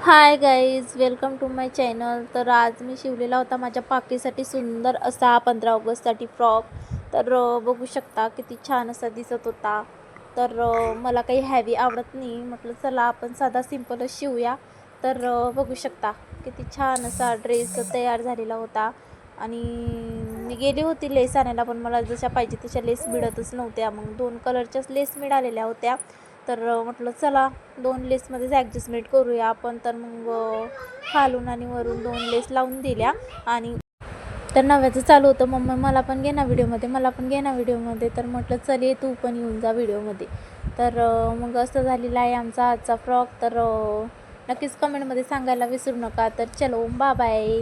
High guys, welcome to my channel. तर आज मी शिवलेला होता माझ्या पाकीसाठी सुंदर असा 15 ऑगस्टसाठी फ्रॉक. तर बघू शकता किती छान असा दिसत होता. तर मला काही हॅवी आवडत नाही, म्हटलं चला आपण साधा सिंपलच शिवूया. तर बघू शकता किती छान असा ड्रेस तयार झालेला होता. आणि मी गेली होती लेस आणायला, पण मला जशा पाहिजे तशा लेस मिळतच नव्हत्या. मग 2 कलरच्याच लेस मिळालेल्या होत्या. तर म्हटलं चला 2 लेसमध्येच ॲडजस्टमेंट करूया आपण. तर मग खालून आणि वरून 2 लेस लावून दिल्या. आणि तर नव्याचं चालू होतं, मम्मी मला पण घे ना व्हिडिओमध्ये, मला पण घे ना व्हिडिओमध्ये. तर म्हटलं चल ये तू पण येऊन जा व्हिडिओमध्ये. तर मग असं झालेलं आहे आमचा आजचा फ्रॉक. तर नक्कीच कमेंटमध्ये सांगायला विसरू नका. तर चलो बाय बाय.